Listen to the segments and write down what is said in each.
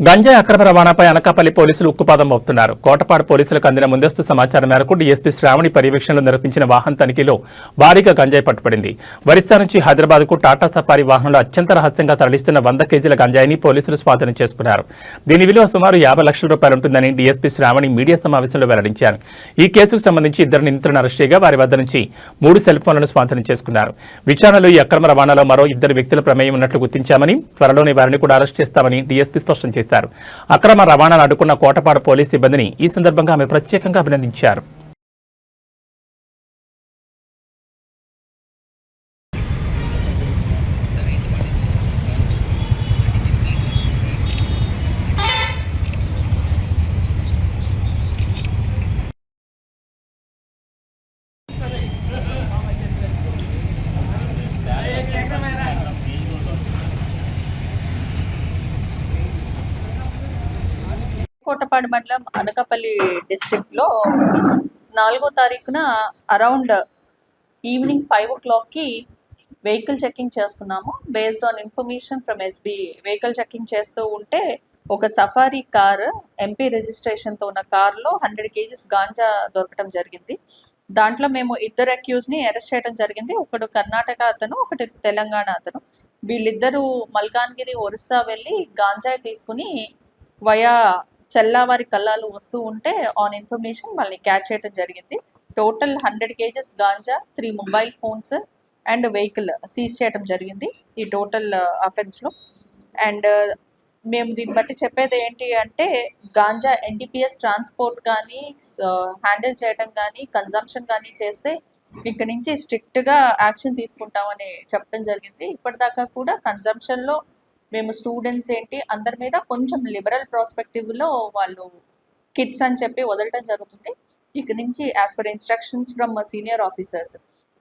గంజాయి అక్రమ రవాణాపై అనకాపల్లి పోలీసులు ఉక్కుపాదం మోపుతున్నారు. కోటపాడు పోలీసులకు అందిన ముందస్తు సమాచారం మేరకు డీఎస్పీ శ్రావణి పర్యవేక్షణలో నిర్వహించిన వాహన తనిఖీలో భారీగా గంజాయి పట్టుబడింది. ఒరిస్సా నుంచి హైదరాబాద్కు టాటా సఫారీ వాహనంలో అత్యంత రహస్యంగా తరలిస్తున్న 100 కేజీల గంజాయిని పోలీసులు స్వాధీనం చేసుకున్నారు. దీని విలువ సుమారు 50 లక్షల రూపాయలు ఉంటుందని డీఎస్పీ శ్రావణి మీడియా సమావేశంలో వెల్లడించారు. ఈ కేసుకు సంబంధించి 2 నిందితులను అరెస్ట్ చేయగా వారి వద్ద నుంచి 3 సెల్ ఫోన్లను స్వాధీనం చేసుకున్నారు. విచారణలో ఈ అక్రమ రవాణాలో మరో 2 వ్యక్తుల ప్రమేయం ఉన్నట్లు గుర్తించామని, త్వరలోనే వారిని కూడా అరెస్ట్ చేస్తామని డీఎస్పీ స్పష్టం చేశారు. అక్రమ రవాణాను అడ్డుకున్న కోటపాడు పోలీస్ సిబ్బందిని ఈ సందర్భంగా ఆమె ప్రత్యేకంగా అభినందించారు. కోటపాడు మండలం అనకాపల్లి డిస్ట్రిక్ట్ లో 4వ తారీఖున around evening 5 o'clock vehicle checking చేస్తున్నాము. Based on information from SB vehicle checking చేస్తూ ఉంటే ఒక సఫారీ కార్ ఎంపీ రిజిస్ట్రేషన్తో ఉన్న కార్లో 100 kgs గాంజా దొరకడం జరిగింది. దాంట్లో మేము 2 అక్యూజ్ని అరెస్ట్ చేయడం జరిగింది. ఒకడు కర్ణాటక అతను, ఒకటి తెలంగాణ అతను. వీళ్ళిద్దరూ మల్కాన్గిరి, ఒరిస్సా వెళ్ళి గాంజాయి తీసుకుని వయా చెల్లావారి కల్లాలు వస్తూ ఉంటే ఆన్ ఇన్ఫర్మేషన్ వాళ్ళని క్యాచ్ చేయడం జరిగింది. Total 100 kgs ganja, 3 mobile phones and vehicle seize చేయడం జరిగింది ఈ టోటల్ అఫెన్స్లో. అండ్ మేము దీన్ని బట్టి చెప్పేది ఏంటి అంటే, గాంజా ఎన్డీపీఎస్ ట్రాన్స్పోర్ట్ కానీ హ్యాండిల్ చేయడం కానీ కన్జంప్షన్ కానీ చేస్తే ఇక్కడ నుంచి స్ట్రిక్ట్గా యాక్షన్ తీసుకుంటామని చెప్పడం జరిగింది. ఇప్పటిదాకా కూడా కన్జంప్షన్లో మేము స్టూడెంట్స్ ఏంటి అందరి మీద కొంచెం లిబరల్ ప్రాస్పెక్టివ్లో వాళ్ళు కిడ్స్ అని చెప్పి వదలటం జరుగుతుంది. ఇక నుంచి as per instructions from senior officers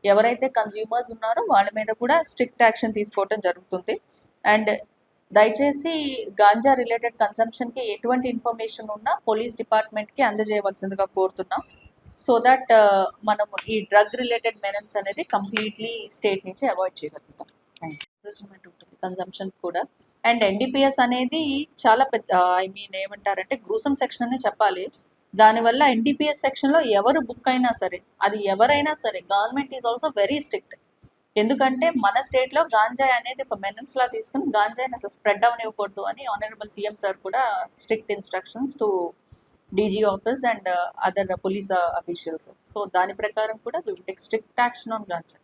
ఎవరైతే కన్జ్యూమర్స్ ఉన్నారో వాళ్ళ మీద కూడా స్ట్రిక్ట్ యాక్షన్ తీసుకోవటం జరుగుతుంది. అండ్ దయచేసి గాంజా రిలేటెడ్ కన్సంప్షన్కి ఎటువంటి ఇన్ఫర్మేషన్ ఉన్నా పోలీస్ డిపార్ట్మెంట్కి అందజేయవలసిందిగా కోరుతున్నాం. సో దట్ మనము ఈ డ్రగ్ రిలేటెడ్ మెనన్స్ అనేది కంప్లీట్లీ స్టేట్ నుంచి అవాయిడ్ చేయగలుగుతాం. ఉంటుంది కన్జంప్షన్ కూడా. అండ్ ఎన్డీపీఎస్ అనేది చాలా పెద్ద ఏమంటారంటే గ్రూసమ్ సెక్షన్ అని చెప్పాలి. దానివల్ల ఎన్డీపీఎస్ సెక్షన్లో ఎవరు బుక్ అయినా సరే, అది ఎవరైనా సరే, government is also very strict. ఎందుకంటే మన స్టేట్లో గాంజాయి అనేది ఒక మెనన్స్ లా తీసుకుని గాంజాయిని అసలు స్ప్రెడ్ అవనివ్వకూడదు అని ఆనరబుల్ సీఎం సార్ కూడా strict instructions to DG office and other police officials. So దాని ప్రకారం కూడా we will take strict action on ganja.